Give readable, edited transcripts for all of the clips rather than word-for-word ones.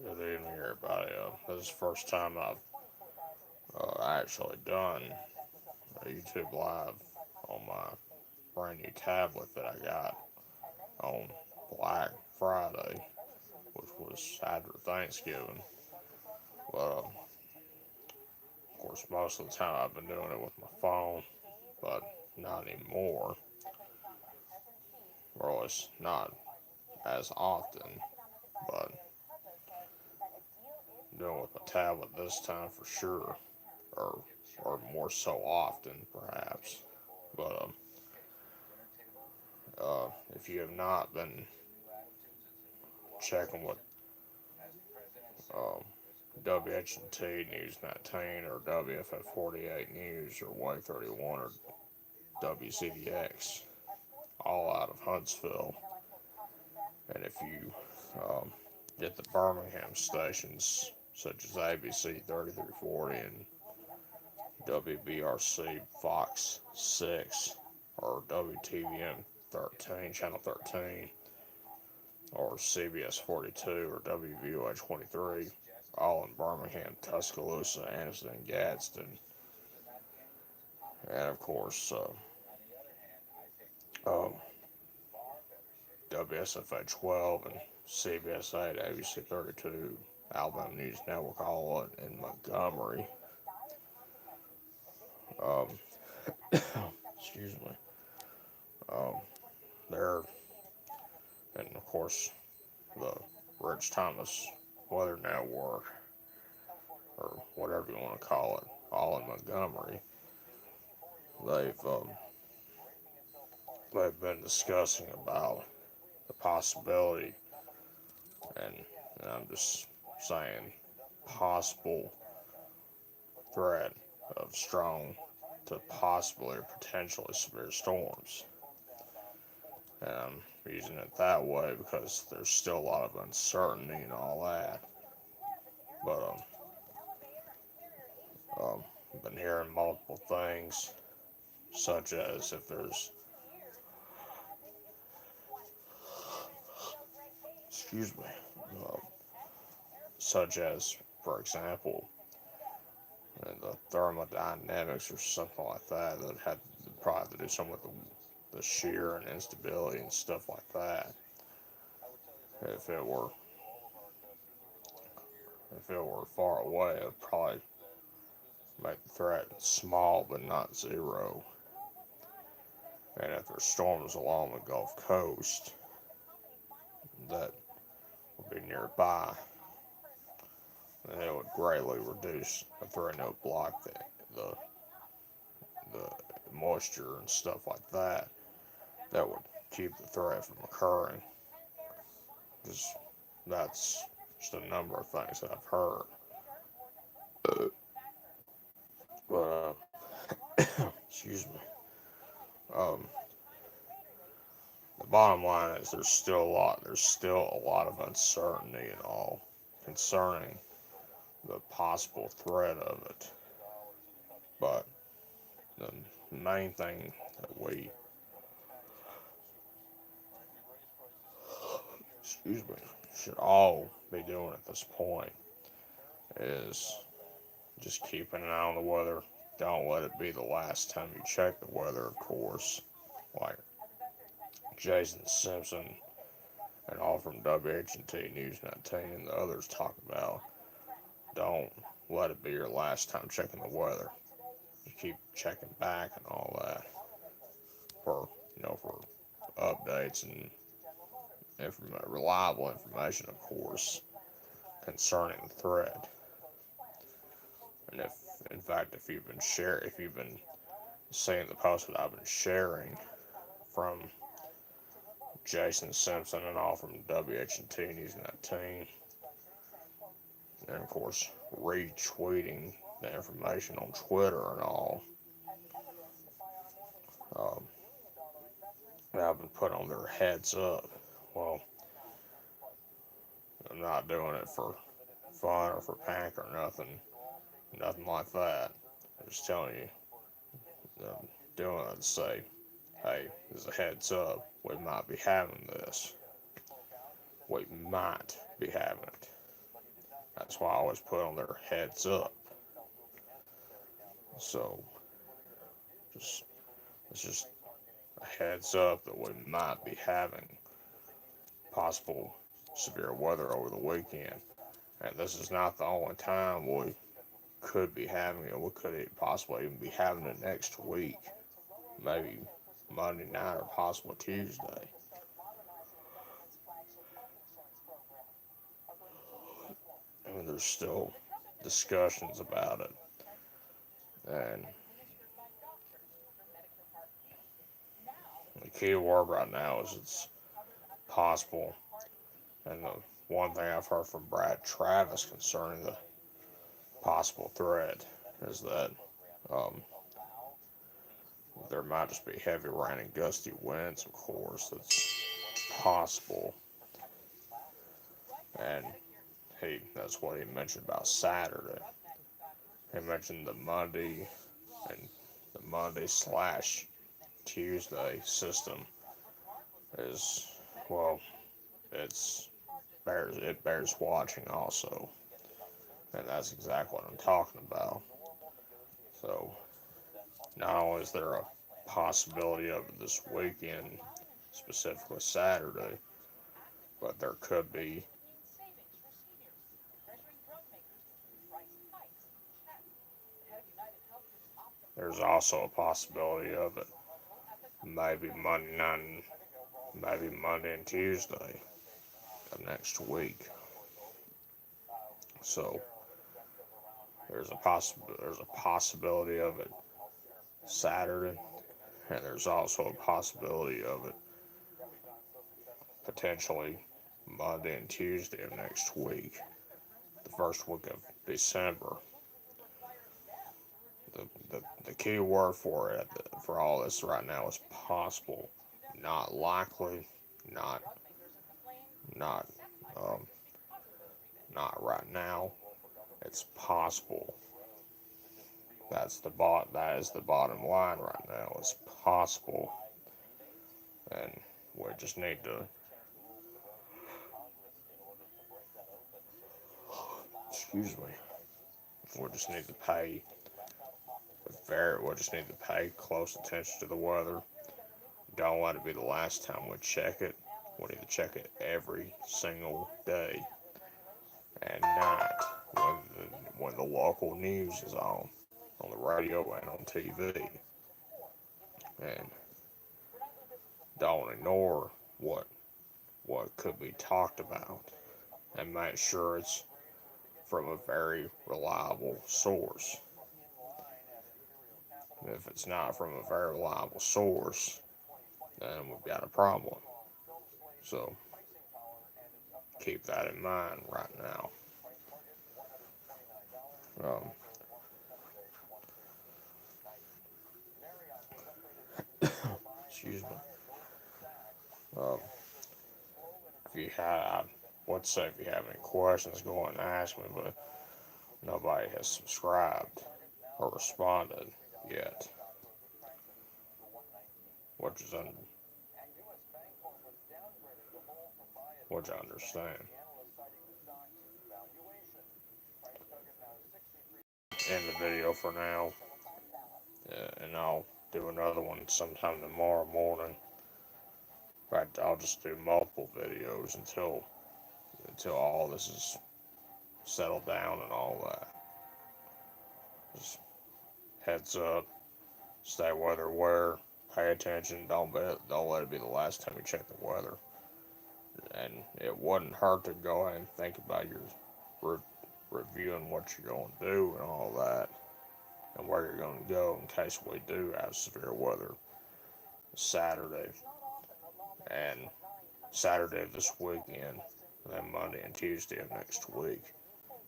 Good evening, everybody. This is the first time I've actually done a YouTube Live on my brand new tablet that I got on Black Friday, which was after Thanksgiving. But of course, most of the time I've been doing it with my phone, but not anymore, or at least not as often. But doing it with my tablet this time for sure, or more so often perhaps. But if you have not been checking what um, WHNT News 19 or WFF 48 News or Way 31 or WCDX, all out of Huntsville. And if you um, get the Birmingham stations, such as ABC 3340 and WBRC Fox 6 or WTVN 13, Channel 13, or CBS 42 or WVOH 23, all in Birmingham, Tuscaloosa, Anniston, and Gadsden. And of course, um, WSFA 12 and CBS 8, ABC 32, Alabama News Network, all in Montgomery. Um, excuse me. Um, there, and of course, the Rich Thomas Weather Network, or whatever you want to call it, all in Montgomery. They've um, they've been discussing about the possibility, and, and I'm just saying possible threat of strong to possibly or potentially severe storms. And I'm using it that way because there's still a lot of uncertainty and all that. But I've been hearing multiple things, such as if there's, excuse me, um, such as, for example, the thermodynamics or something like that that had probably to do something with the shear and instability and stuff like that. If it were if it were far away, it would probably make the threat small but not zero. And if there's storms along the Gulf Coast that would be nearby, then it would greatly reduce the threat and it would block the, the moisture and stuff like that. That would keep the threat from occurring. Just that's just a number of things that I've heard. But excuse me. Um, the bottom line is there's still a lot of uncertainty and all concerning the possible threat of it. But the main thing that we, excuse me, should all be doing at this point is just keeping an eye on the weather. Don't let it be the last time you check the weather, of course. Like Jason Simpson and all from WHNT News 19 and the others talk about. Don't let it be your last time checking the weather. You keep checking back and all that for for updates and reliable information, of course, concerning the threat. And if, in fact, if you've been seeing the posts that I've been sharing from Jason Simpson and all from WHNT News 19, and of course retweeting the information on Twitter and all, um, that I've been put on their heads up well, I'm not doing it for fun or for panic or nothing like that. I'm just telling you, I'm doing it to say, hey, as a heads up, we might be having this. We might be having it. That's why I always put on their heads up. So, just it's just a heads up that we might be having possible severe weather over the weekend. And this is not the only time we could be having it. We could possibly even be having it next week. Maybe Monday night or possibly Tuesday. I mean, there's still discussions about it. And the key word right now is it's possible. And the one thing I've heard from Brad Travis concerning the possible threat is that um, there might just be heavy rain and gusty winds, of course. That's possible. And that's what he mentioned about Saturday. He mentioned the Monday slash Tuesday system is, well, it bears watching also. And that's exactly what I'm talking about. So, not only is there a possibility of it this weekend, specifically Saturday, but there's also a possibility of it maybe Monday and Tuesday of next week. So there's a possibility of it Saturday, and there's also a possibility of it potentially Monday and Tuesday of next week, the first week of December. The key word for all this right now is possible, not likely, not not um, not right now. It's possible. That is the bottom line right now. It's possible, and we just need to, excuse me. We just need to pay we just need to pay close attention to the weather. Don't let it be the last time we check it. We need to check it every single day and not when the local news is on the radio and on TV. And don't ignore what could be talked about, and make sure it's from a very reliable source. If it's not from a very reliable source, then we've got a problem. So keep that in mind right now. Um, excuse me. Um, if you have, let's say if you have any questions, go ahead and ask me, but nobody has subscribed or responded yet, which is which I understand. End the video for now, and I'll do another one sometime tomorrow morning. In fact, I'll just do multiple videos until all this is settled down and all that. Just heads up, stay weather aware, pay attention. Don't let it be the last time you check the weather. And it wouldn't hurt to go ahead and think about your re- reviewing what you're going to do and all that, and where you're going to go in case we do have severe weather Saturday and Saturday of this weekend, and then Monday and Tuesday of next week.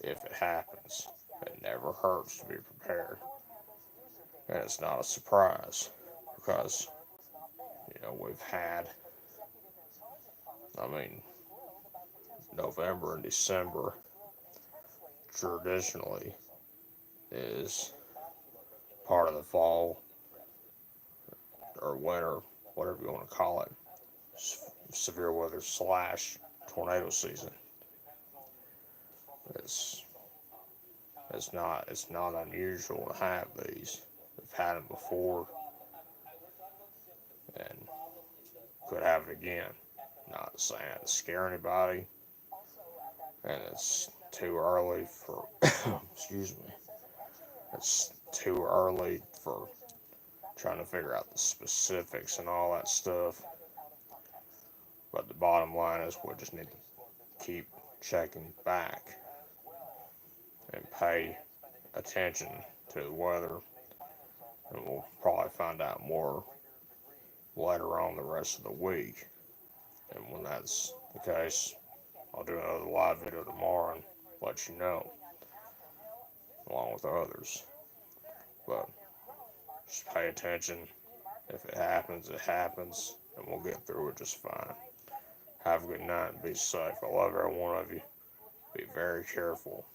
If it happens, it never hurts to be prepared, and it's not a surprise because we've had I mean, November and December traditionally is part of the fall or winter, whatever you want to call it, severe weather slash tornado season. It's it's not unusual to have these. We've had them before and could have it again. Not saying it to scare anybody, and it's too early for excuse me. It's too early for trying to figure out the specifics and all that stuff. But the bottom line is we just need to keep checking back and pay attention to the weather, and we'll probably find out more later on the rest of the week. And when that's the case, I'll do another live video tomorrow and let you know, along with others. But just pay attention. If it happens, it happens, and we'll get through it just fine. Have a good night and be safe. I love every one of you. Be very careful.